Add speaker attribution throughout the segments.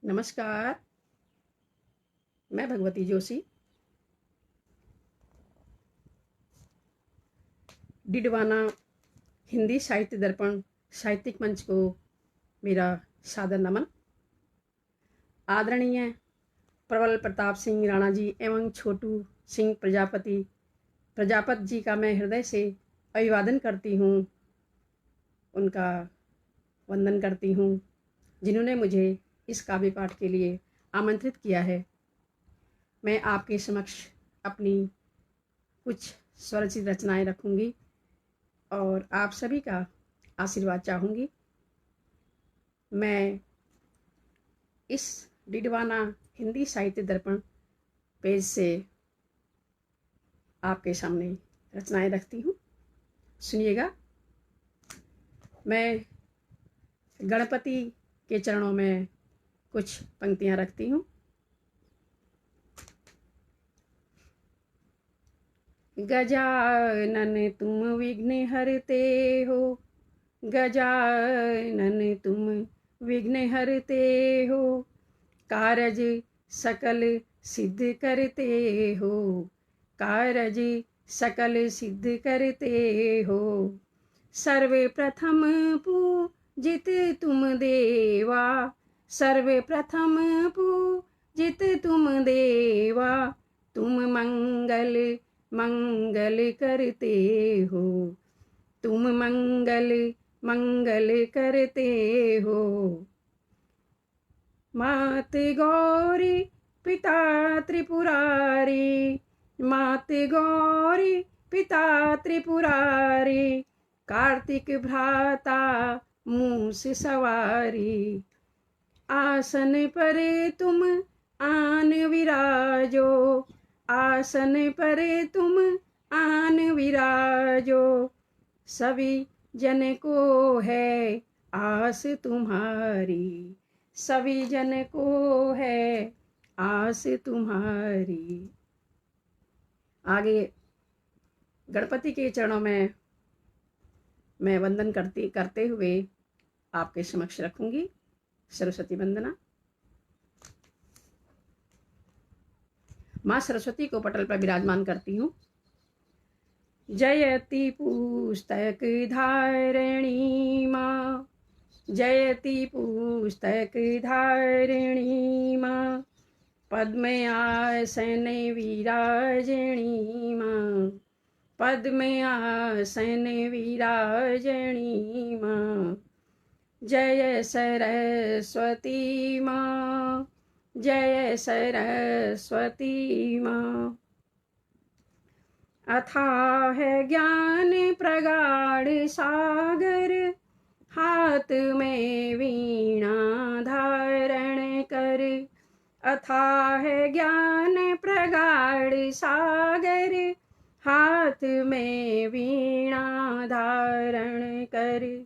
Speaker 1: नमस्कार। मैं भगवती जोशी डिडवाना हिंदी साहित्य दर्पण साहित्यिक मंच को मेरा सादर नमन। आदरणीय प्रबल प्रताप सिंह राणा जी एवं छोटू सिंह प्रजापत जी का मैं हृदय से अभिवादन करती हूँ, उनका वंदन करती हूँ जिन्होंने मुझे इस काव्य पाठ के लिए आमंत्रित किया है। मैं आपके समक्ष अपनी कुछ स्वरचित रचनाएं रखूंगी और आप सभी का आशीर्वाद चाहूँगी। मैं इस डिडवाना हिंदी साहित्य दर्पण पेज से आपके सामने रचनाएं रखती हूँ, सुनिएगा। मैं गणपति के चरणों में कुछ पंक्तियाँ रखती हूँ। गजानन तुम विघ्न हरते हो, गजानन तुम विघ्न हरते हो, कारज सकल सिद्ध करते हो, कारज सकल सिद्ध करते हो। सर्वप्रथम पूजित तुम देवा, सर्वप्रथम पूजित तुम देवा, तुम मंगल मंगल करते हो, तुम मंगल मंगल करते हो। मात गौरी पिता त्रिपुरारी, मात गौरी पिता त्रिपुरारी, कार्तिक भ्राता मूस सवारी। आसन पर तुम आन विराजो, आसन पर तुम आन विराजो, सभी जन को है आस तुम्हारी, सभी जन को है आस तुम्हारी। आगे गणपति के चरणों में मैं वंदन करते हुए आपके समक्ष रखूंगी सरस्वती वंदना। माँ सरस्वती को पटल पर विराजमान करती हूँ। जयति पुस्तक धारिणी माँ, जयति पुस्तक धारिणी माँ, पद्मयासन विराजिणी माँ, पद्मयासन विराजिणी माँ। जय सरस्वती माँ, जय सरस्वती माँ। अथाह ज्ञान प्रगाढ़ सागर, हाथ में वीणा धारण कर। अथाह ज्ञान प्रगाढ़ सागर, हाथ में वीणा धारण कर।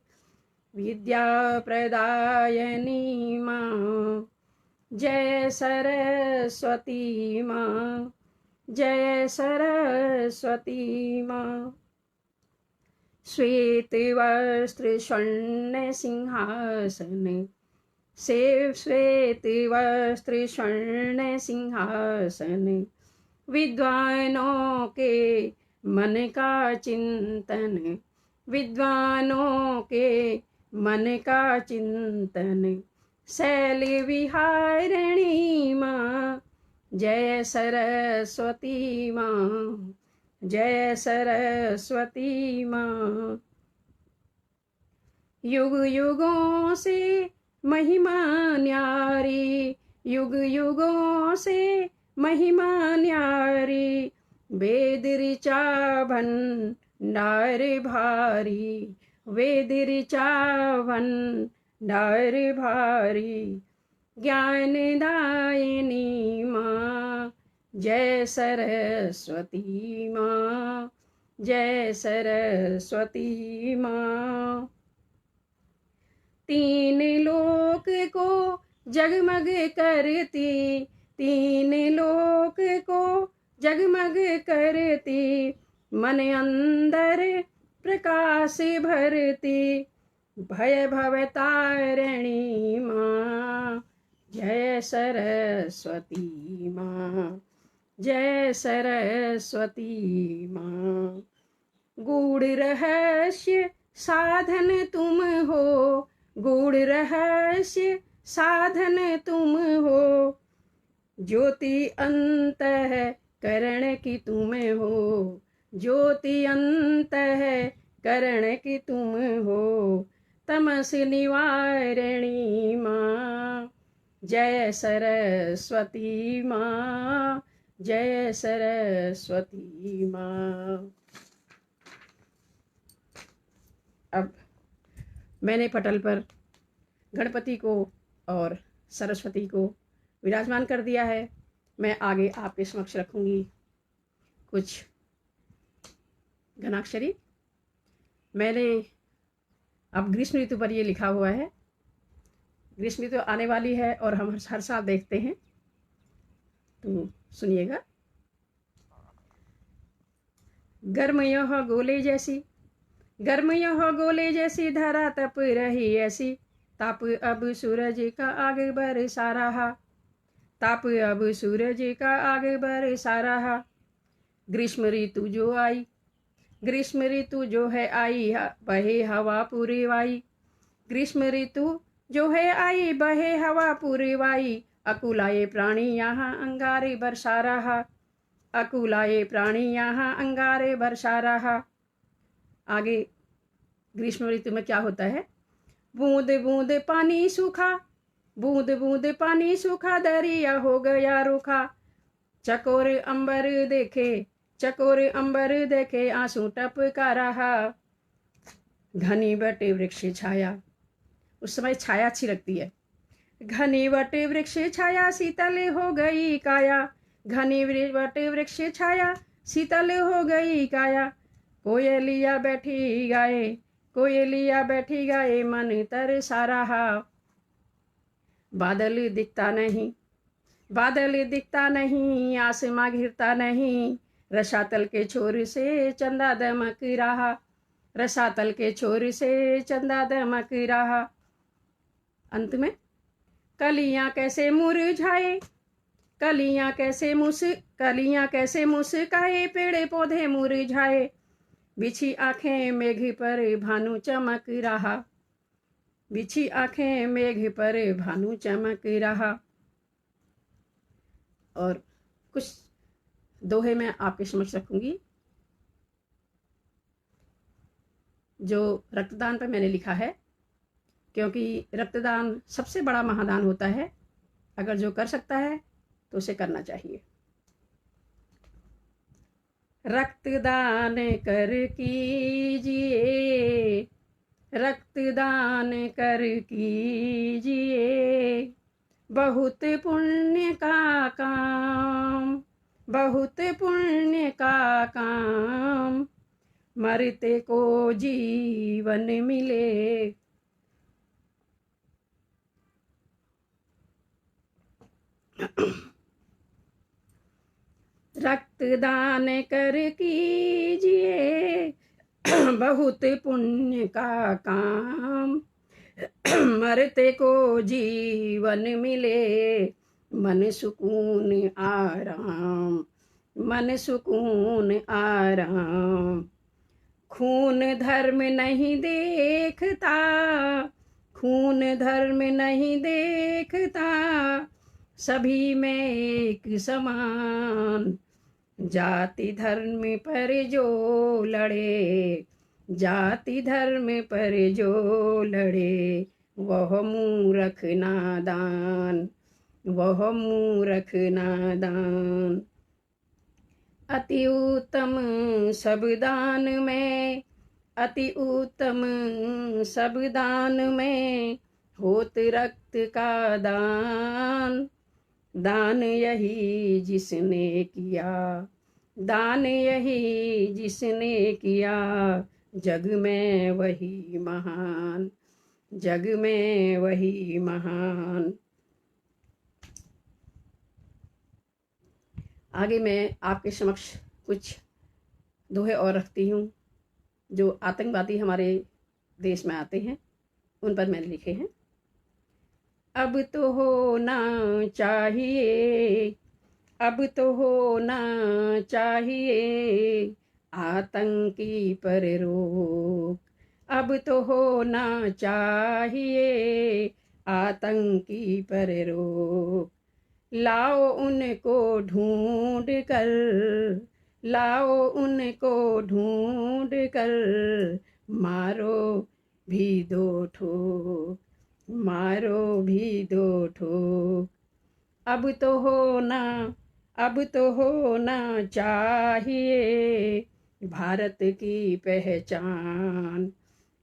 Speaker 1: विद्या प्रदायनी माँ, जय सरस्वती माँ, जय सरस्वती माँ। श्वेत वस्त्र स्वर्ण सिंहासन, से श्वेत वस्त्र स्वर्ण सिंहासन, विद्वानों के मन का चिंतन, विद्वानों के मन का चिंतन। शैल विहारिणी माँ, जय सरस्वती माँ, जय सरस्वती माँ। युग युगों से महिमा न्यारी, युग युगों से महिमा न्यारी, वेद ऋचा भंडार भारी, वेद ऋचा भंडार भारी। ज्ञानदायिनी माँ, जय सरस्वती माँ, जय सरस्वती माँ। तीन लोक को जगमग करती, तीन लोक को जगमग करती, मन अंदर प्रकाश भरती। भय भव तारिणी माँ, जय सरस्वती माँ, जय सरस्वती माँ। गूढ़ रहस्य साधन तुम हो, गूढ़ रहस्य साधन तुम हो, ज्योति अंत है करण की तुम हो, ज्योति अंत है करण की तुम हो, तमस निवारिणी माँ, जय सरस्वती माँ, जय सरस्वती माँ। अब मैंने पटल पर गणपति को और सरस्वती को विराजमान कर दिया है। मैं आगे आपके समक्ष रखूंगी कुछ घनाक्षरी। मैंने अब ग्रीष्म ऋतु पर ये लिखा हुआ है। ग्रीष्म ऋतु आने वाली है और हम हर साल देखते हैं, तो सुनिएगा। गर्म यह गोले जैसी, गर्म यह गोले जैसी धरा तप रही ऐसी, ताप अब सूरज का आग बरसा रहा, ताप अब सूरज का आग बरसा रहा। ग्रीष्म ऋतु जो आई, ग्रीष्म ऋतु जो है आई, बहे हवा पूरी वाई, ग्रीष्म ऋतु जो है आई, बहे हवा पूरी वाई। अकुलाए प्राणी यहाँ अंगारे बरसा रहा, अकुलाए प्राणी यहाँ अंगारे बरसा रहा। आगे ग्रीष्म ऋतु में क्या होता है? बूंद बूंद पानी सूखा, बूंद बूंद पानी सूखा, दरिया हो गया रूखा। चकोर अंबर देखे, चकोर अंबर देखे, आंसू टपका रहा। घनी बटे वृक्ष छाया, उस समय छाया अच्छी लगती है। घनी बटे वृक्ष छाया, शीतल हो गई काया, घनी बटे वृक्ष छाया, शीतल हो गई काया। कोयलिया बैठी गाए, कोयलिया बैठी गाए, मन तरसा रहा। बादल दिखता नहीं, बादल दिखता नहीं, आसमां घिरता नहीं, रसातल के छोर से चंदा दमक रहा, रसातल के छोर से चंदा दमक रहा। अंत में कलियां कैसे मुरझाए, कलियां कैसे मुस्काए, पेड़ पौधे मुरझाए। बिछी आंखें मेघ पर भानु चमक रहा, बिछी आंखें मेघ पर भानु चमक रहा। और कुछ दोहे मैं आपके समक्ष रखूंगी जो रक्तदान पर मैंने लिखा है, क्योंकि रक्तदान सबसे बड़ा महादान होता है। अगर जो कर सकता है तो उसे करना चाहिए। रक्तदान कर कीजिए, रक्तदान कर कीजिए, बहुत पुण्य का काम, बहुत पुण्य का काम, मरते को जीवन मिले। रक्तदान कर कीजिए, बहुत पुण्य का काम, मरते को जीवन मिले। मन सुकून आराम, मन सुकून आराम। खून धर्म नहीं देखता, खून धर्म नहीं देखता, सभी में एक समान। जाति धर्म पर जो लड़े, जाति धर्म पर जो लड़े, वह मूर्ख नादान, वह मूर्ख नादान। अति उत्तम सब दान में, अति उत्तम सब दान में, होत रक्त का दान। दान यही जिसने किया, दान यही जिसने किया, जग में वही महान, जग में वही महान। आगे मैं आपके समक्ष कुछ दोहे और रखती हूँ जो आतंकवादी हमारे देश में आते हैं, उन पर मैंने लिखे हैं। अब तो होना चाहिए, अब तो होना चाहिए आतंकी पर रोक, अब तो होना चाहिए आतंकी पर रोक। लाओ उनको ढूंढ कर, लाओ उनको ढूंढ कर, मारो भी दो ठोक, मारो भी दो ठोक। अब तो होना, अब तो होना चाहिए भारत की पहचान,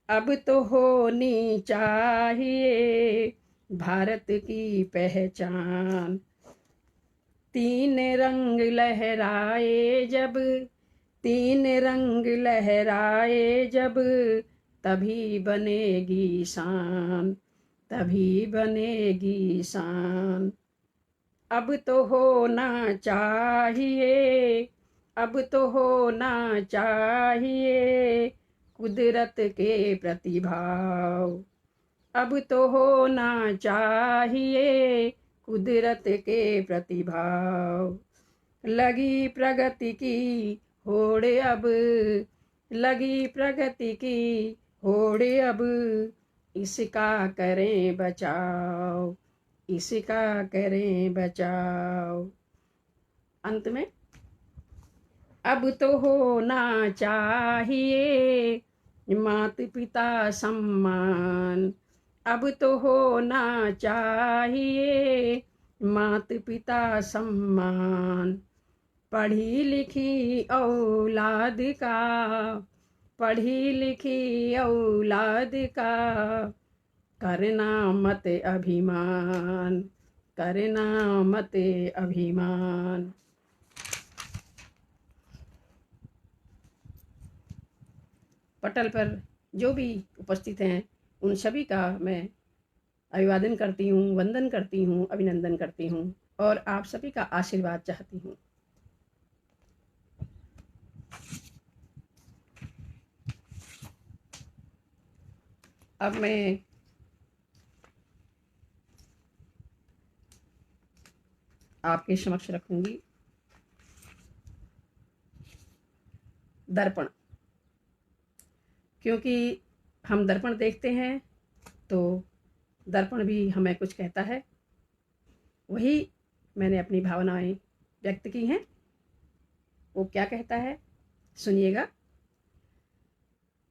Speaker 1: अब तो होनी चाहिए भारत की पहचान। तीन रंग लहराए जब, तीन रंग लहराए जब, तभी बनेगी शान, तभी बनेगी शान। अब तो होना चाहिए, अब तो होना चाहिए कुदरत के प्रतिभाव, अब तो होना चाहिए कुदरत के प्रतिभाव। लगी प्रगति की होड़ अब, लगी प्रगति की होड़ अब, इसका करें बचाव, इसका करें बचाव। अंत में अब तो होना चाहिए माता पिता सम्मान, अब तो होना चाहिए माता पिता सम्मान। पढ़ी लिखी औलाद का, पढ़ी लिखी औलाद का करना मत अभिमान, करना मत अभिमान। पटल पर जो भी उपस्थित हैं उन सभी का मैं अभिवादन करती हूँ, वंदन करती हूँ, अभिनंदन करती हूँ और आप सभी का आशीर्वाद चाहती हूँ। अब मैं आपके समक्ष रखूंगी दर्पण, क्योंकि हम दर्पण देखते हैं तो दर्पण भी हमें कुछ कहता है। वही मैंने अपनी भावनाएं व्यक्त की हैं। वो क्या कहता है सुनिएगा।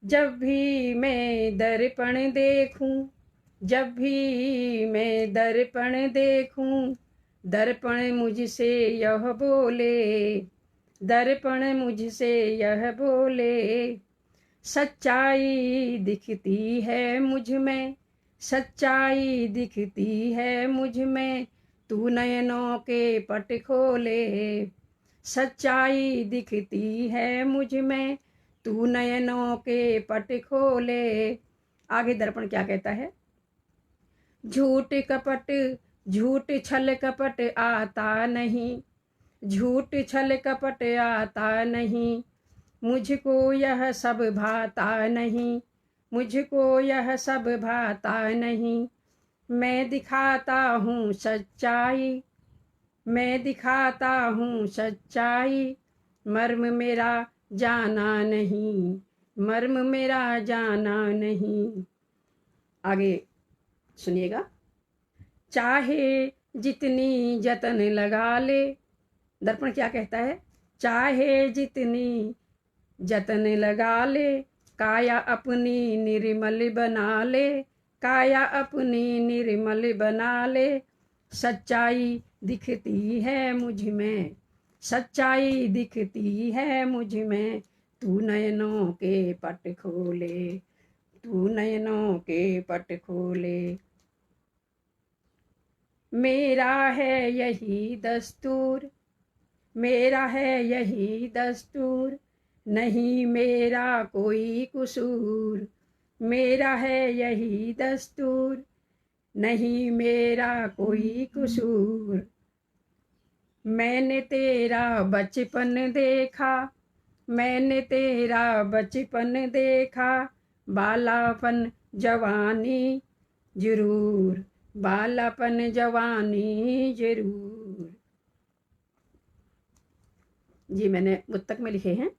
Speaker 1: जब भी मैं दर्पण देखूं, जब भी मैं दर्पण देखूं, दर्पण मुझसे यह बोले, दर्पण मुझसे यह बोले, सच्चाई दिखती है मुझ में, सच्चाई दिखती है मुझ में, तू नयनों के पट खोले, सच्चाई दिखती है मुझ में, तू नयनों के पट खोले। आगे दर्पण क्या कहता है। झूठ कपट, झूठ छल कपट आता नहीं, झूठ छल कपट आता नहीं, मुझको यह सब भाता नहीं, मुझको यह सब भाता नहीं। मैं दिखाता हूँ सच्चाई, मैं दिखाता हूँ सच्चाई, मर्म मेरा जाना नहीं, मर्म मेरा जाना नहीं। आगे सुनिएगा। चाहे जितनी जतन लगा ले, दर्पण क्या कहता है। चाहे जितनी जतन लगा ले, काया अपनी निर्मल बना ले, काया अपनी निर्मल बना ले, सच्चाई दिखती है मुझ में, सच्चाई दिखती है मुझ में, तू नयनों के पट खोले, तू नयनों के पट खोले। मेरा है यही दस्तूर, मेरा है यही दस्तूर, नहीं मेरा कोई कसूर, मेरा है यही दस्तूर, नहीं मेरा कोई कसूर। मैंने तेरा बचपन देखा, मैंने तेरा बचपन देखा, बालापन जवानी जरूर, बालापन जवानी जरूर। जी मैंने मुत्तक में लिखे हैं।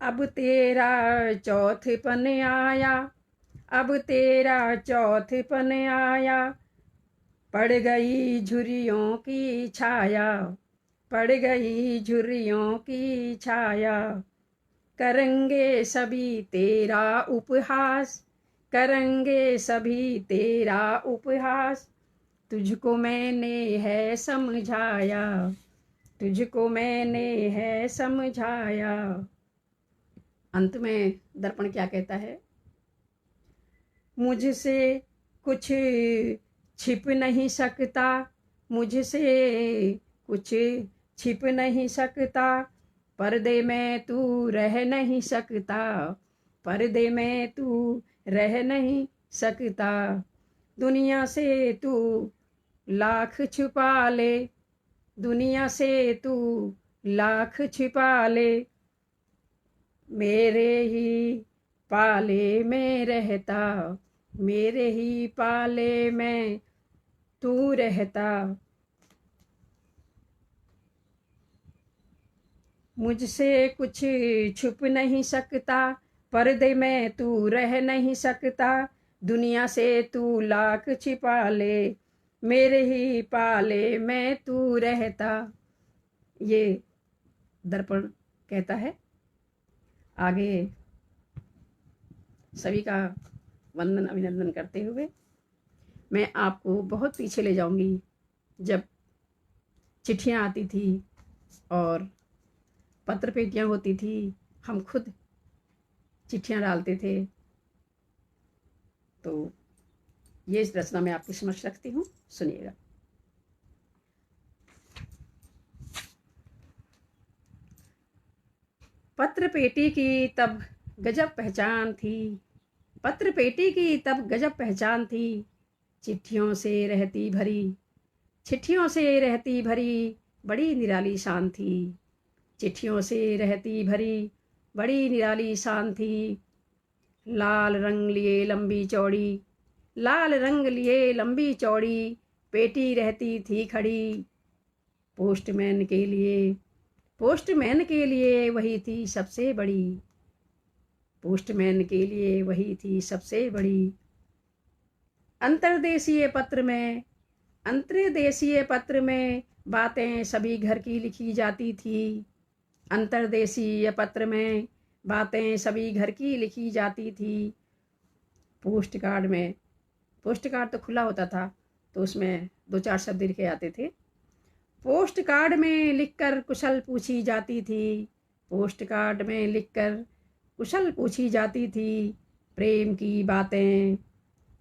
Speaker 1: अब तेरा चौथपन आया, अब तेरा चौथपन आया, पड़ गई झुर्रियों की छाया, पड़ गई झुर्रियों की छाया। करेंगे सभी तेरा उपहास, करेंगे सभी तेरा उपहास, तुझको मैंने है समझाया, तुझको मैंने है समझाया। अंत में दर्पण क्या कहता है? मुझसे कुछ छिप नहीं सकता, मुझसे कुछ छिप नहीं सकता, पर्दे में तू रह नहीं सकता, पर्दे में तू रह नहीं सकता। दुनिया से तू लाख छुपा ले, दुनिया से तू लाख छिपा ले, मेरे ही पाले में रहता, मेरे ही पाले में तू रहता। मुझसे कुछ छुप नहीं सकता, पर्दे में तू रह नहीं सकता, दुनिया से तू लाख छिपा ले, मेरे ही पाले में तू रहता। ये दर्पण कहता है। आगे सभी का वंदन अभिनंदन करते हुए मैं आपको बहुत पीछे ले जाऊंगी, जब चिट्ठियाँ आती थी और पत्र पेटियाँ होती थी, हम खुद चिट्ठियाँ डालते थे। तो ये इस रचना में आपके समक्ष रखती हूँ, सुनिएगा। पत्र पेटी की तब गजब पहचान थी, पत्र पेटी की तब गजब पहचान थी, चिट्ठियों से रहती भरी, चिट्ठियों से रहती भरी, बड़ी निराली शान थी, चिट्ठियों से रहती भरी, बड़ी निराली शान थी। लाल रंग लिए लंबी चौड़ी, लाल रंग लिए लंबी चौड़ी, पेटी रहती थी खड़ी, पोस्टमैन के लिए, पोस्टमैन के लिए वही थी सबसे बड़ी, पोस्टमैन के लिए वही थी सबसे बड़ी। अंतर्देशीय पत्र में, अंतर्देशीय पत्र में बातें सभी घर की लिखी जाती थी, अंतर्देशीय पत्र में बातें सभी घर की लिखी जाती थी। पोस्ट कार्ड में, पोस्ट कार्ड तो खुला होता था तो उसमें 2-4 शब्द लिखे आते थे। पोस्ट कार्ड में लिखकर कुशल पूछी जाती थी, पोस्ट कार्ड में लिखकर कुशल पूछी जाती थी। प्रेम की बातें,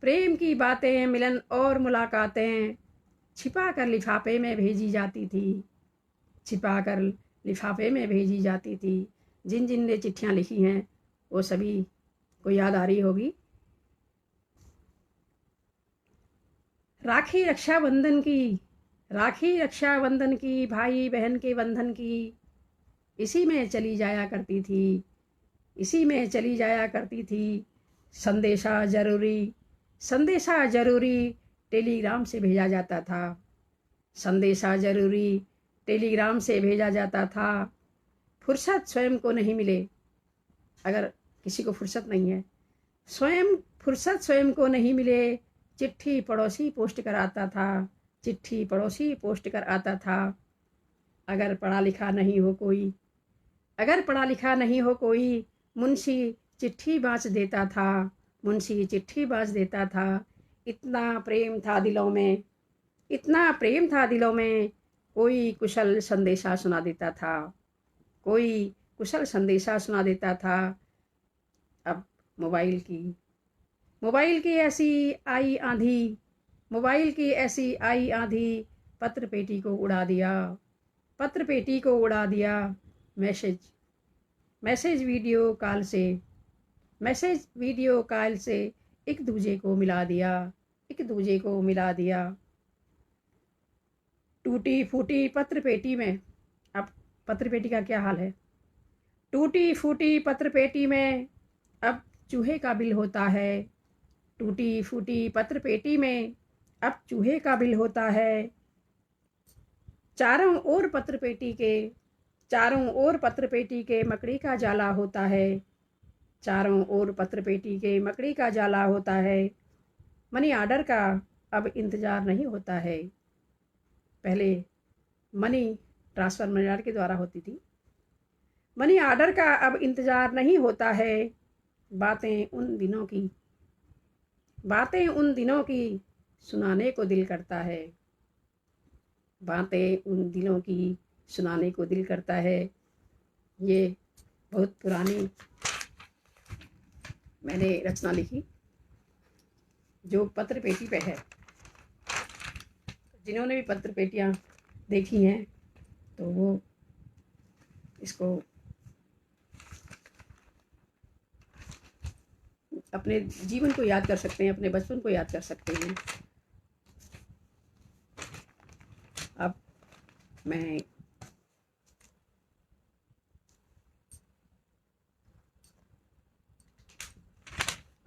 Speaker 1: प्रेम की बातें, मिलन और मुलाकातें छिपा कर लिफाफे में भेजी जाती थी, छिपा कर लिफाफे में भेजी जाती थी। जिन जिन ने चिट्ठियाँ लिखी हैं वो सभी को याद आ रही होगी। राखी रक्षाबंधन की, राखी रक्षाबंधन की, भाई बहन के बंधन की, इसी में चली जाया करती थी, इसी में चली जाया करती थी। संदेशा जरूरी, संदेशा जरूरी टेलीग्राम से भेजा जाता था, संदेशा जरूरी टेलीग्राम से भेजा जाता था। फुर्सत स्वयं को नहीं मिले, अगर किसी को फुर्सत नहीं है, स्वयं फुर्सत स्वयं को नहीं मिले, चिट्ठी पड़ोसी पोस्ट कर आता था, चिट्ठी पड़ोसी पोस्ट कर आता था। अगर पढ़ा लिखा नहीं हो कोई, अगर पढ़ा लिखा नहीं हो कोई, मुंशी चिट्ठी बाँच देता था, मुंशी चिट्ठी बाँच देता था। इतना प्रेम था दिलों में, इतना प्रेम था दिलों में, कोई कुशल संदेशा सुना देता था, कोई कुशल संदेशा सुना देता था। अब मोबाइल की, मोबाइल की ऐसी आई आंधी, मोबाइल की ऐसी आई आंधी, पत्र पेटी को उड़ा दिया, पत्र पेटी को उड़ा दिया। मैसेज, मैसेज वीडियो कॉल से, मैसेज वीडियो कॉल से एक दूजे को मिला दिया, एक दूजे को मिला दिया। टूटी फूटी पत्र पेटी में, अब पत्र पेटी का क्या हाल है? टूटी फूटी पत्र पेटी में अब चूहे का बिल होता है, टूटी फूटी पत्र पेटी में अब चूहे का बिल होता है। चारों ओर पत्र पेटी के मकड़ी का जाला होता है। चारों ओर पत्र पेटी के मकड़ी का जाला होता है। मनी आर्डर का अब इंतज़ार नहीं होता है। पहले मनी ट्रांसफ़र मनी आर्डर के द्वारा होती थी। मनी आर्डर का अब इंतज़ार नहीं होता है। बातें उन दिनों की सुनाने को दिल करता है। बातें उन दिनों की सुनाने को दिल करता है। ये बहुत पुरानी मैंने रचना लिखी जो पत्र पेटी पे है। जिन्होंने भी पत्र पेटियाँ देखी हैं तो वो इसको अपने जीवन को याद कर सकते हैं, अपने बचपन को याद कर सकते हैं। अब मैं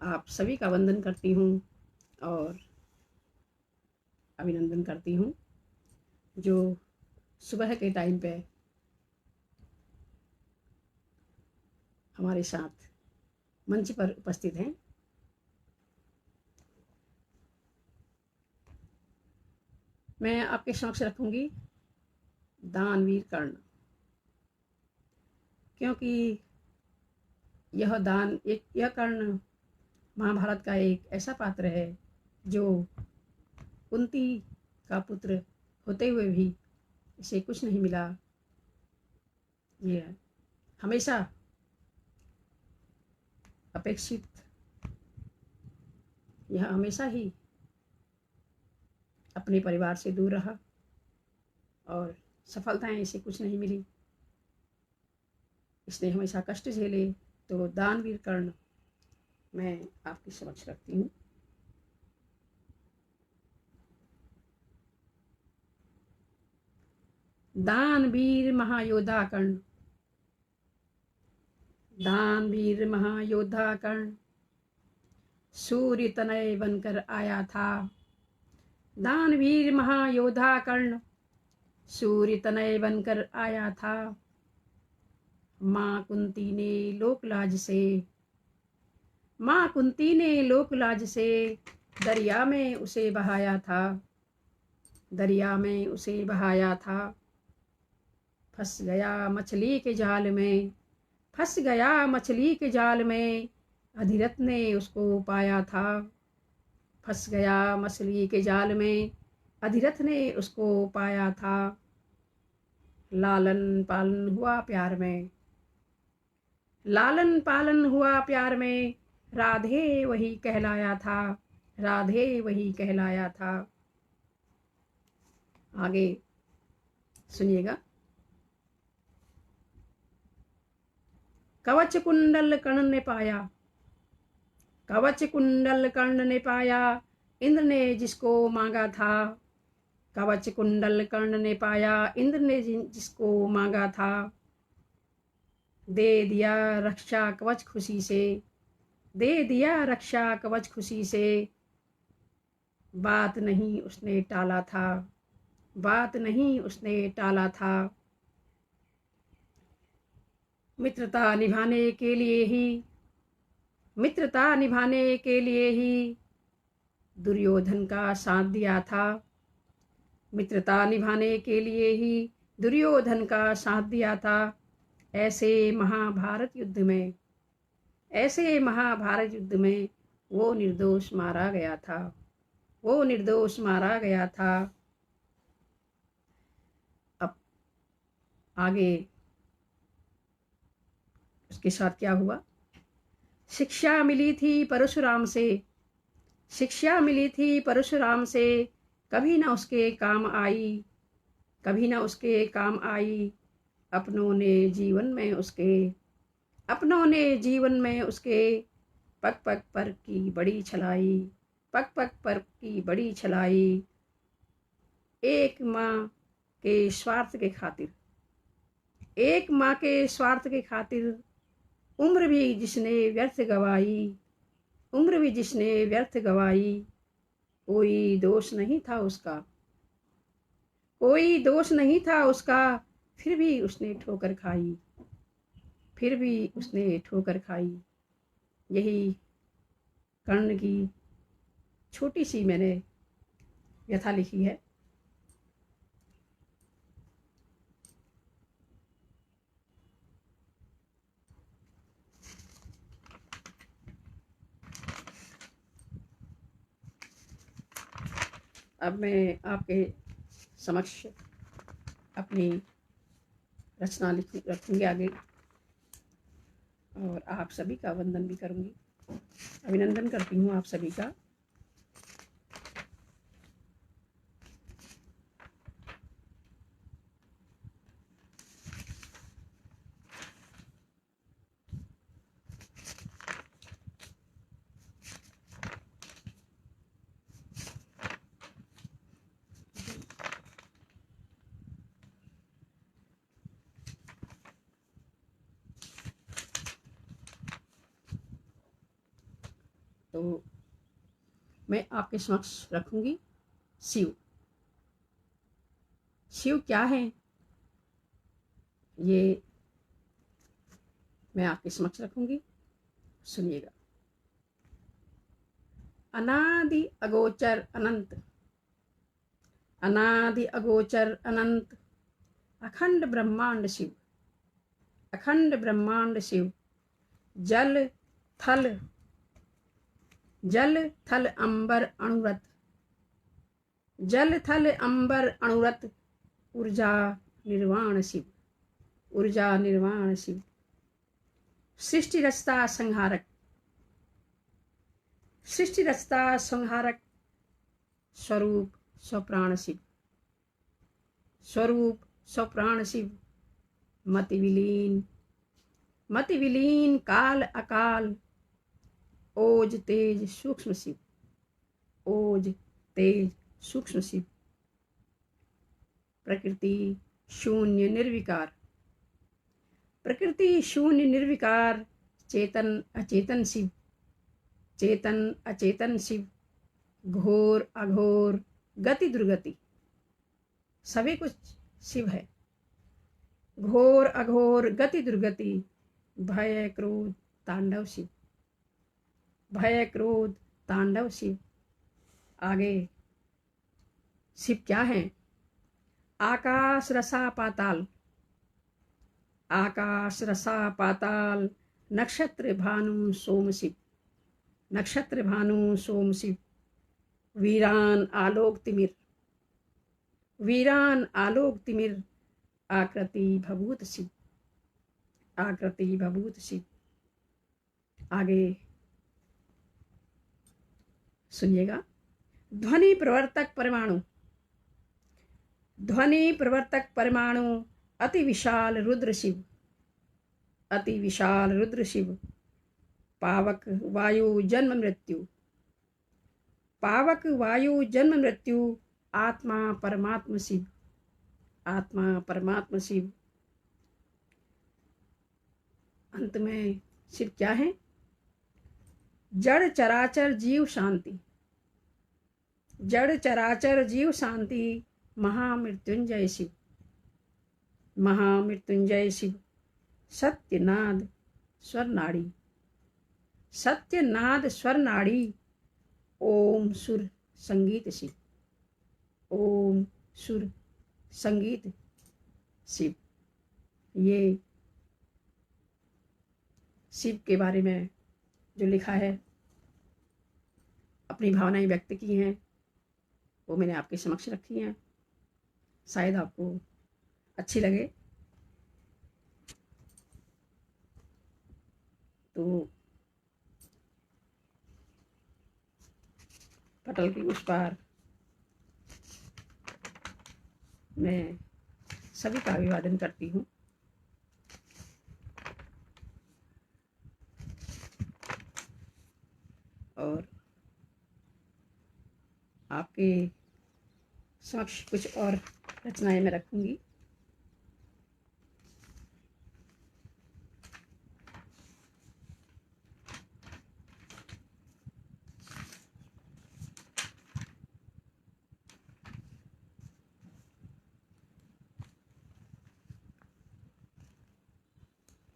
Speaker 1: आप सभी का वंदन करती हूँ और अभिनंदन करती हूँ जो सुबह के टाइम पे हमारे साथ मंच पर उपस्थित हैं। मैं आपके समक्ष रखूंगी दानवीर कर्ण, क्योंकि यह कर्ण महाभारत का एक ऐसा पात्र है जो कुंती का पुत्र होते हुए भी इसे कुछ नहीं मिला। यह हमेशा ही अपने परिवार से दूर रहा और सफलताएं इसे कुछ नहीं मिली। इसने हमेशा कष्ट झेले। तो दानवीर कर्ण मैं आपके समक्ष रखती हूँ। दानवीर महायोद्धा कर्ण, दानवीर महायोद्धा कर्ण सूर्य तनय बनकर आया था। दानवीर महायोद्धा कर्ण सूर्य तनय बनकर आया था। माँ कुंती ने लोकलाज से दरिया में उसे बहाया था। फंस गया मछली के जाल में अधिरथ ने उसको पाया था। लालन पालन हुआ प्यार में राधे वही कहलाया था। आगे सुनिएगा। कवच कुंडल कर्ण ने पाया इंद्र ने जिसको मांगा था। कवच कुंडल कर्ण ने पाया इंद्र ने जिसको मांगा था। दे दिया रक्षा कवच खुशी से बात नहीं उसने टाला था। मित्रता निभाने के लिए ही दुर्योधन का साथ दिया था। ऐसे महाभारत युद्ध में वो निर्दोष मारा गया था। अब आगे उसके साथ क्या हुआ। शिक्षा मिली थी परशुराम से कभी ना उसके काम आई। अपनों ने जीवन में उसके पग पग पर की बड़ी छलाई। एक माँ के स्वार्थ के खातिर उम्र भी जिसने व्यर्थ उम्र भी जिसने व्यर्थ गवाई, कोई दोष नहीं था उसका, कोई दोष नहीं था उसका, फिर भी उसने ठोकर खाई, फिर भी उसने ठोकर खाई। यही कर्ण की छोटी सी मैंने व्यथा लिखी है। अब मैं आपके समक्ष अपनी रचना रखूंगी आगे, और आप सभी का वंदन भी करूंगी। अभिनंदन करती हूँ आप सभी का। तो मैं आपके समक्ष रखूंगी शिव। शिव क्या है ये मैं आपके समक्ष रखूंगी, सुनिएगा। अनादि अगोचर अनंत, अनादि अगोचर अनंत, अखंड ब्रह्मांड शिव, अखंड ब्रह्मांड शिव। जल थल, जल थल अंबर अणुरत, जल थल अंबर अणुरत, ऊर्जा निर्वाण शिव, ऊर्जा निर्वाण शिव। सृष्टि रचता संहारक, सृष्टि रचता संहारक, स्वरूप स्वप्राण शिव, स्वरूप स्वप्राण शिव। मति विलीन, मति विलीन काल अकाल, ओज तेज सूक्ष्म शिव, ओज तेज सूक्ष्म शिव। प्रकृति शून्य निर्विकार, प्रकृति शून्य निर्विकार, चेतन अचेतन शिव, चेतन अचेतन शिव। घोर अघोर गति दुर्गति, सभी कुछ शिव है। घोर अघोर गति दुर्गति, भय क्रोध तांडव शिव, भय क्रोध तांडव शिव। आगे शिव क्या है? आकाश रसा पाताल, आकाश रसा पाताल, नक्षत्र भानु सोम शिव, नक्षत्र भानु सोम शिव। वीरान आलोक तिमिर, वीरान आलोक तिमिर, आकृति भभूत शिव, आकृति भभूत शिव। आगे सुनिएगा। ध्वनि प्रवर्तक परमाणु, ध्वनि प्रवर्तक परमाणु, अति विशाल रुद्र शिव, अति विशाल रुद्र शिव। पावक वायु जन्म मृत्यु, पावक वायु जन्म मृत्यु, आत्मा परमात्मा शिव, आत्मा परमात्मा शिव। अंत में शिव क्या है? जड़ चराचर जीव शांति, जड़ चराचर जीव शांति, महामृत्युंजय शिव, महामृत्युंजय शिव। सत्यनाद स्वर नाड़ी, सत्यनाद स्वर नाड़ी, ओम सुर संगीत शिव, ओम सुर संगीत शिव। ये शिव के बारे में जो लिखा है, अपनी भावनाएं व्यक्त की हैं, वो मैंने आपके समक्ष रखी हैं। शायद आपको अच्छी लगे। तो पटल की उस पार मैं सभी का अभिवादन करती हूँ। और आपके समक्ष कुछ और रचनाएं मैं रखूंगी।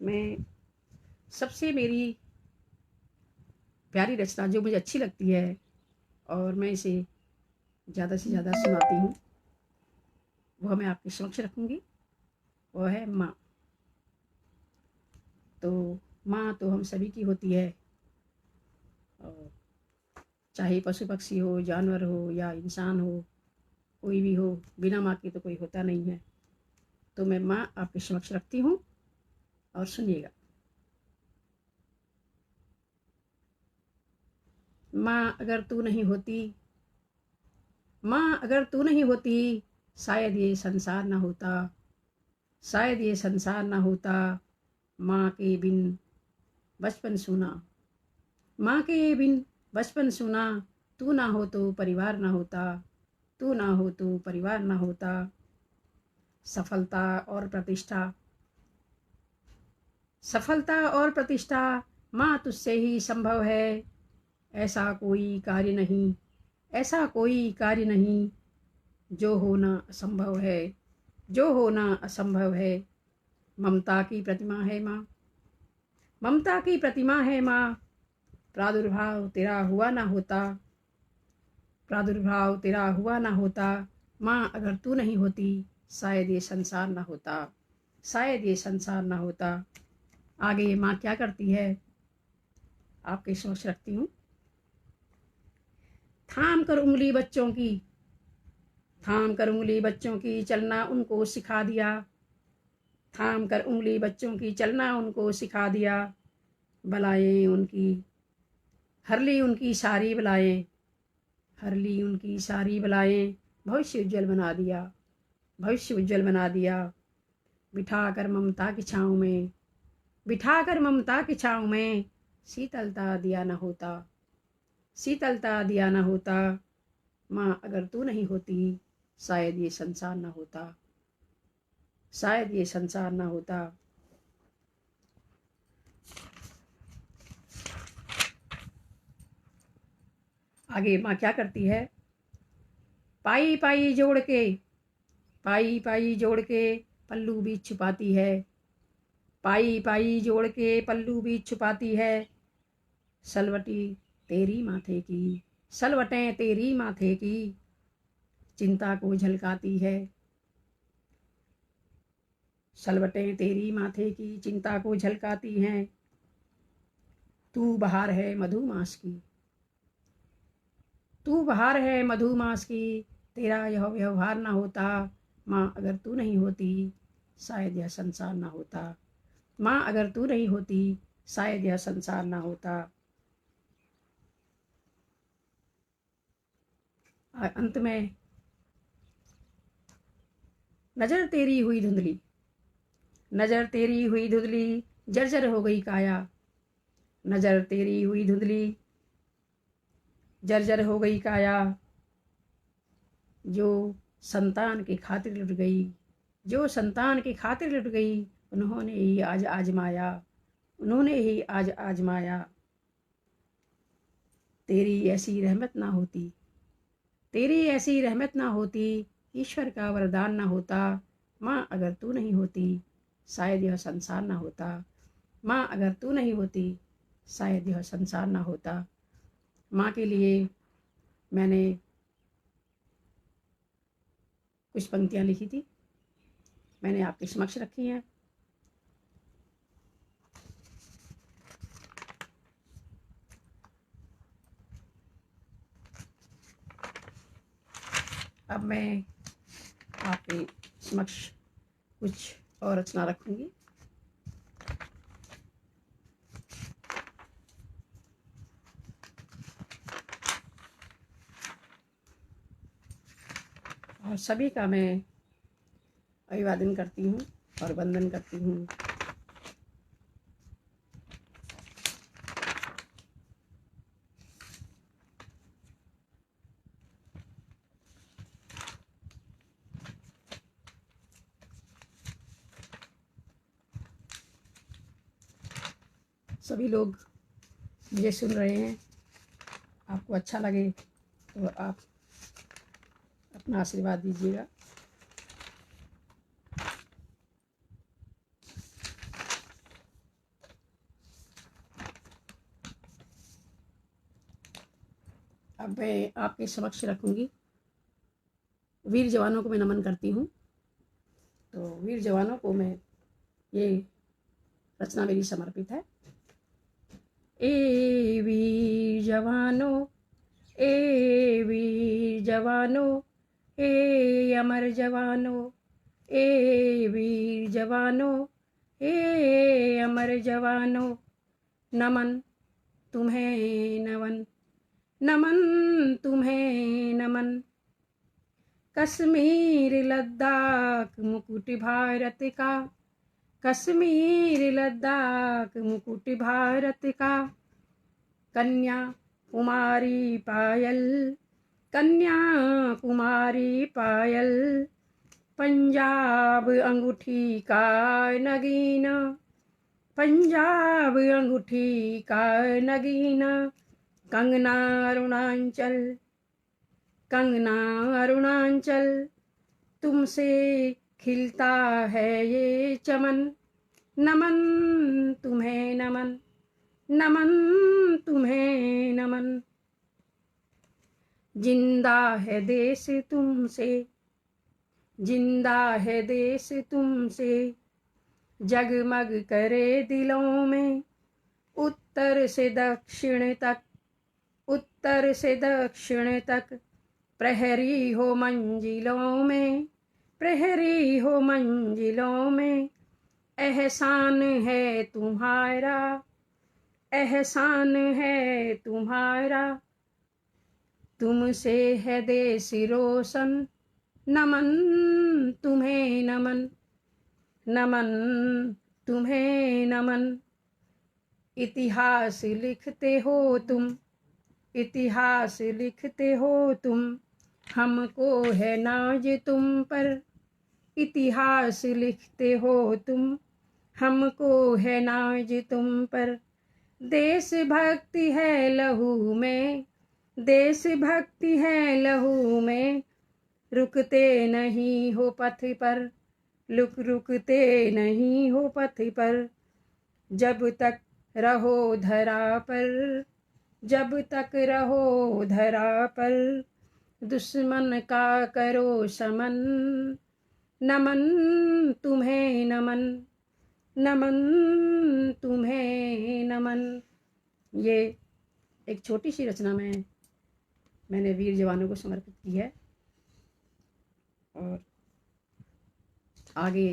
Speaker 1: मैं सबसे मेरी प्यारी रचना जो मुझे अच्छी लगती है और मैं इसे ज़्यादा से ज़्यादा सुनाती हूँ, वह मैं आपके समक्ष रखूँगी। वह है माँ। तो माँ तो हम सभी की होती है, और चाहे पशु पक्षी हो, जानवर हो या इंसान हो, कोई भी हो, बिना माँ के तो कोई होता नहीं है। तो मैं माँ आपके समक्ष रखती हूँ और सुनिएगा। माँ अगर तू नहीं होती, माँ अगर तू नहीं होती, शायद ये संसार ना होता, शायद ये संसार ना होता। माँ के बिन बचपन सूना, माँ के बिन बचपन सूना। तू ना हो तो परिवार ना होता, तू ना हो तो परिवार ना होता। सफलता और प्रतिष्ठा, सफलता और प्रतिष्ठा माँ तुझसे ही संभव है। ऐसा कोई कार्य नहीं, ऐसा कोई कार्य नहीं जो होना असंभव है, जो होना असंभव है। ममता की प्रतिमा है माँ, ममता की प्रतिमा है माँ। प्रादुर्भाव तेरा हुआ ना होता, प्रादुर्भाव तेरा हुआ ना होता। माँ अगर तू नहीं होती, शायद ये संसार ना होता, शायद ये संसार ना होता। आगे माँ क्या करती है आपके समक्ष रखती हूँ। थाम कर उंगली बच्चों की, थाम कर उंगली बच्चों की चलना उनको सिखा दिया, थाम कर उंगली बच्चों की चलना उनको सिखा दिया। बलाएं उनकी हर ली उनकी सारी बलाएं, हर ली उनकी सारी बलाएं। भविष्य उज्जवल बना दिया, भविष्य उज्जवल बना दिया। बिठा कर ममता की छाँव में, बिठा कर ममता की छाँव में शीतलता दिया न होता, शीतलता दिया न होता। माँ अगर तू नहीं होती, शायद ये संसार न होता, शायद ये संसार न होता। आगे माँ क्या करती है। पाई पाई जोड़ के, पाई पाई जोड़ के पल्लू भी छुपाती है, पाई पाई जोड़ के पल्लू भी छुपाती है। सलवटी तेरी माथे की, सलवटें तेरी माथे की चिंता को झलकाती है, सलवटें तेरी माथे की चिंता को झलकाती हैं। तू बहार है मधुमास की, तू बहार है मधुमास की, तेरा यह व्यवहार ना होता। माँ अगर तू नहीं होती, शायद यह संसार ना होता, माँ अगर तू नहीं होती, शायद यह संसार ना होता। अंत में नजर तेरी हुई धुंधली, नजर तेरी हुई धुंधली जर्जर हो गई काया, नजर तेरी हुई धुंधली जर्जर हो गई काया। जो संतान की खातिर लुट गई, जो संतान की खातिर लुट गई, उन्होंने ही आज आजमाया, उन्होंने ही आज आजमाया। तेरी ऐसी रहमत ना होती, तेरी ऐसी रहमत ना होती, ईश्वर का वरदान ना होता। माँ अगर तू नहीं होती, शायद यह संसार ना होता, माँ अगर तू नहीं होती, शायद यह संसार ना होता। माँ के लिए मैंने कुछ पंक्तियाँ लिखी थी, मैंने आपके समक्ष रखी हैं। अब मैं आपके समक्ष कुछ और रचना रखूँगी। और सभी का मैं अभिवादन करती हूँ और वंदन करती हूँ। सभी लोग मुझे सुन रहे हैं, आपको अच्छा लगे तो आप अपना आशीर्वाद दीजिएगा। अब मैं आपके समक्ष रखूँगी। वीर जवानों को मैं नमन करती हूँ। तो वीर जवानों को मैं, ये रचना मेरी समर्पित है। ए वीर जवानों, ए वीर जवानों, ए अमर जवानों, ए वीर जवानों, ए अमर जवानों, नमन तुम्हें नमन, नमन तुम्हें नमन। कश्मीर लद्दाख मुकुट भारत का, कश्मीर लद्दाख मुकुट भारत का। कन्या कुमारी पायल, कन्या कुमारी पायल, पंजाब अंगूठी का नगीना, पंजाब अंगूठी का नगीना। कंगना अरुणाचल, कंगना अरुणाचल, तुमसे खिलता है ये चमन, नमन तुम्हें नमन, नमन तुम्हें नमन। जिंदा है देश तुमसे, जिंदा है देश तुमसे, जगमग करे दिलों में, उत्तर से दक्षिण तक, उत्तर से दक्षिण तक। प्रहरी हो मंजिलों में, प्रहरी हो मंजिलों में। एहसान है तुम्हारा, एहसान है तुम्हारा, तुमसे है देश रोशन, नमन तुम्हें नमन, नमन तुम्हें नमन। इतिहास लिखते हो तुम, इतिहास लिखते हो तुम, हमको है नाज तुम पर। इतिहास लिखते हो तुम, हमको है नाज तुम पर। देशभक्ति है लहू में, देशभक्ति है लहू में, रुकते नहीं हो पथ पर, रुकते नहीं हो पथ पर। जब तक रहो धरा पर, जब तक रहो धरा पर, दुश्मन का करो समन, नमन तुम्हें नमन, नमन तुम्हें नमन। ये एक छोटी सी रचना मैंने वीर जवानों को समर्पित की है। और आगे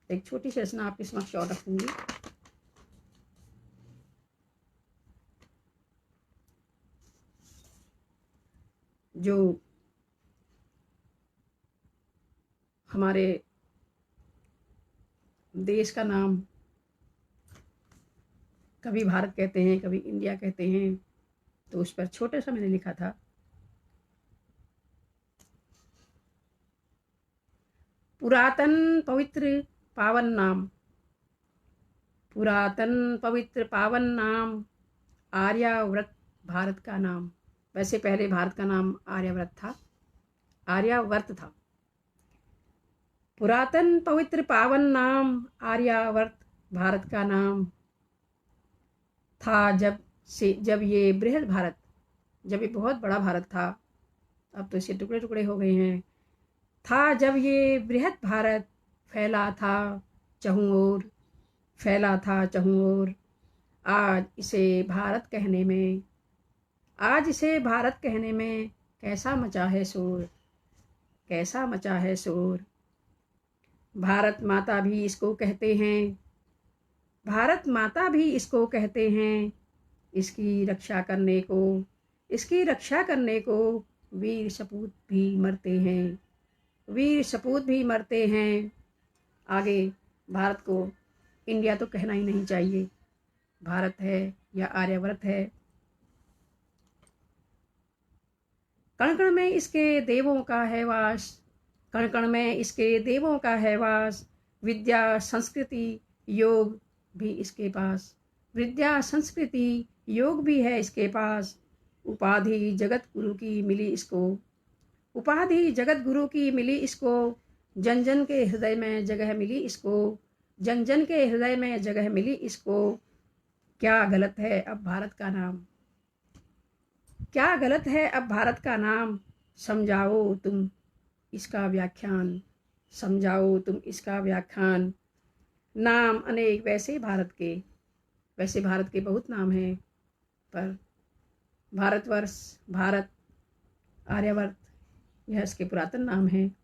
Speaker 1: एक छोटी सी रचना आपके समक्ष और रखूंगी। जो हमारे देश का नाम कभी भारत कहते हैं, कभी इंडिया कहते हैं, तो उस पर छोटा सा मैंने लिखा था। पुरातन पवित्र पावन नाम, पुरातन पवित्र पावन नाम, आर्यावर्त भारत का नाम। वैसे पहले भारत का नाम आर्यावर्त था, आर्यावर्त था। पुरातन पवित्र पावन नाम आर्यावर्त भारत का नाम था। जब ये बृहद भारत, जब ये बहुत बड़ा भारत था, अब तो इसे टुकड़े टुकड़े हो गए हैं, था जब ये बृहद भारत फैला था चहुं ओर, फैला था चहुं ओर। आज इसे भारत कहने में, आज इसे भारत कहने में कैसा मचा है शोर, कैसा मचा है शोर। भारत माता भी इसको कहते हैं, भारत माता भी इसको कहते हैं। इसकी रक्षा करने को, इसकी रक्षा करने को वीर सपूत भी मरते हैं, वीर सपूत भी मरते हैं। आगे भारत को इंडिया तो कहना ही नहीं चाहिए, भारत है या आर्यावर्त है। कण कण में इसके देवों का है वास, कण कण में इसके देवों का है वास। विद्या संस्कृति योग भी इसके पास, विद्या संस्कृति योग भी है इसके पास। उपाधि जगत गुरु की मिली इसको, उपाधि जगत गुरु की मिली इसको। जन जन के हृदय में जगह मिली इसको, जन जन के हृदय में जगह मिली इसको। क्या गलत है अब भारत का नाम, क्या गलत है अब भारत का नाम, समझाओ तुम इसका व्याख्यान, समझाओ तुम इसका व्याख्यान। नाम अनेक वैसे भारत के, वैसे भारत के बहुत नाम हैं, पर भारतवर्ष, भारत, आर्यवर्त, यह इसके पुरातन नाम हैं।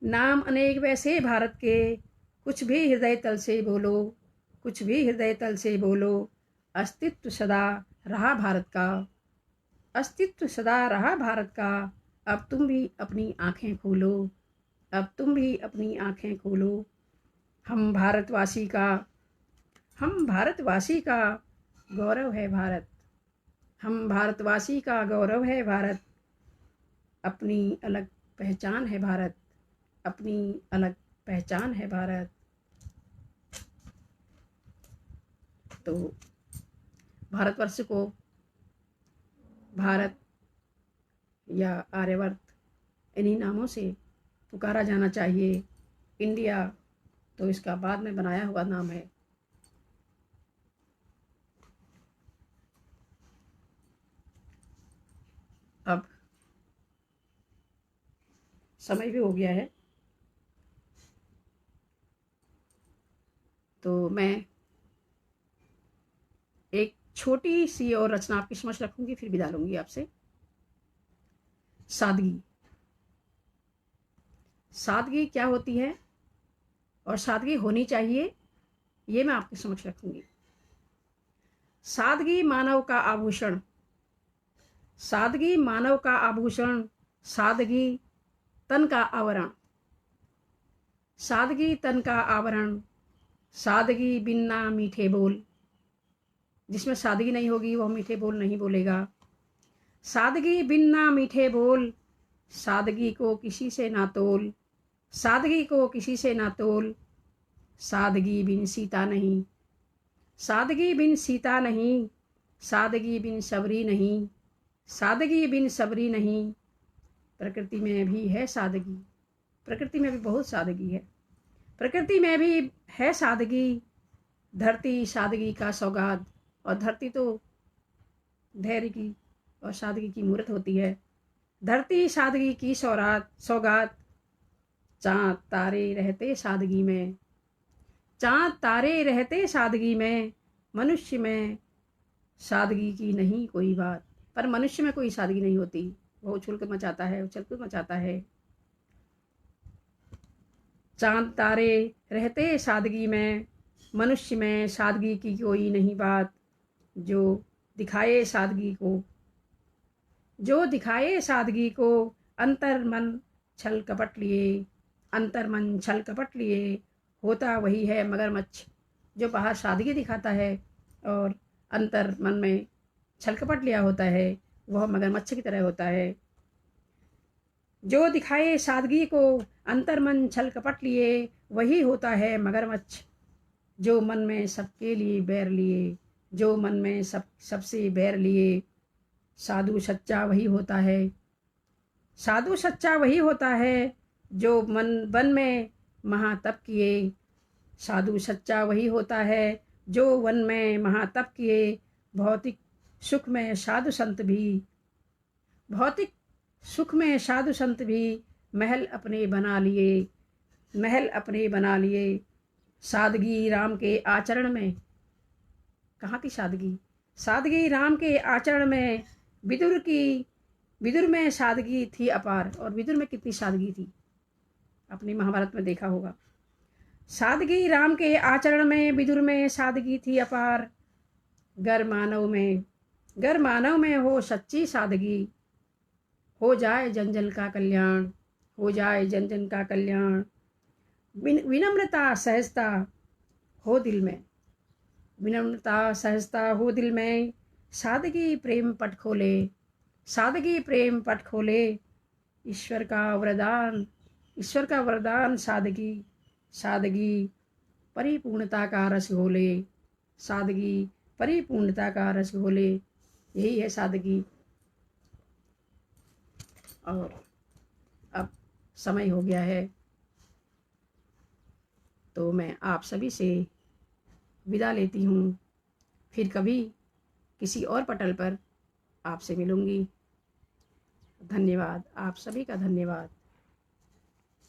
Speaker 1: नाम अनेक वैसे भारत के, कुछ भी हृदय तल से बोलो, कुछ भी हृदय तल से बोलो। अस्तित्व सदा रहा भारत का, अस्तित्व सदा रहा भारत का। अब तुम भी अपनी आंखें खोलो, अब तुम भी अपनी आंखें खोलो। हम भारतवासी का, हम भारतवासी का गौरव है भारत, हम भारतवासी का गौरव है भारत। अपनी अलग पहचान है भारत, अपनी अलग पहचान है भारत। तो भारतवर्ष को भारत या आर्यवर्त इन्हीं नामों से पुकारा जाना चाहिए। इंडिया तो इसका बाद में बनाया हुआ नाम है। अब समय भी हो गया है, तो मैं एक छोटी सी और रचना आपकी समझ रखूंगी, फिर विदा लूंगी आपसे। सादगी, सादगी क्या होती है और सादगी होनी चाहिए, ये मैं आपके समक्ष रखूंगी। सादगी मानव का आभूषण, सादगी मानव का आभूषण, सादगी तन का आवरण, सादगी तन का आवरण। सादगी बिना मीठे बोल, जिसमें सादगी नहीं होगी वह मीठे बोल नहीं बोलेगा। सादगी बिना मीठे बोल, सादगी को किसी से ना तोल, सादगी को किसी से ना तोल। सादगी बिन सीता नहीं, सादगी बिन सीता नहीं, सादगी बिन सबरी नहीं, सादगी बिन सबरी नहीं। प्रकृति में भी है सादगी, प्रकृति में भी बहुत सादगी है, प्रकृति में भी है सादगी। धरती सादगी का सौगात, और धरती तो धैर्य की और सादगी की मूर्त होती है। धरती सादगी की सौगात। चाँद तारे रहते सादगी में, चाँद तारे रहते सादगी में। मनुष्य में सादगी की नहीं कोई बात, पर मनुष्य में कोई सादगी नहीं होती, वो उछल कर मचाता है, उछल कूद मचाता है। चाँद तारे रहते सादगी में, मनुष्य में सादगी की कोई नहीं बात। जो दिखाए सादगी को, जो दिखाए सादगी को। अंतर मन छल कपट लिए, अंतर मन छल कपट लिए। होता वही है मगरमच्छ, जो बाहर सादगी दिखाता है और अंतर मन में छल कपट लिया होता है, वह मगरमच्छ की तरह होता है। जो दिखाए सादगी को, अंतर मन छल कपट लिए, वही होता है मगरमच्छ। जो मन में सबके लिए बैर लिए, जो मन में सबसे बैर लिए। साधु सच्चा वही होता है, साधु सच्चा वही होता है, जो वन में महातप किए। साधु सच्चा वही होता है, जो वन में महातप किए। भौतिक सुख में साधु संत भी, भौतिक सुख में साधु संत भी। महल अपने बना लिए, महल अपने बना लिए। सादगी राम के आचरण में, कहाँ की सादगी, सादगी राम के आचरण में। विदुर में सादगी थी अपार, और विदुर में कितनी सादगी थी अपनी महाभारत में देखा होगा। सादगी राम के आचरण में, विदुर में सादगी थी अपार। गर मानव में हो सच्ची सादगी, हो जाए जन जन का कल्याण, हो जाए जन जन का कल्याण। विनम्रता सहजता हो दिल में, विनम्रता सहजता हो दिल में। सादगी प्रेम पट खोले, सादगी प्रेम पट खोले। ईश्वर का वरदान, ईश्वर का वरदान सादगी, सादगी परिपूर्णता का रस घोले, सादगी परिपूर्णता का रस घोले। यही है सादगी। और अब समय हो गया है, तो मैं आप सभी से विदा लेती हूँ। फिर कभी किसी और पटल पर आपसे मिलूंगी। धन्यवाद, आप सभी का धन्यवाद।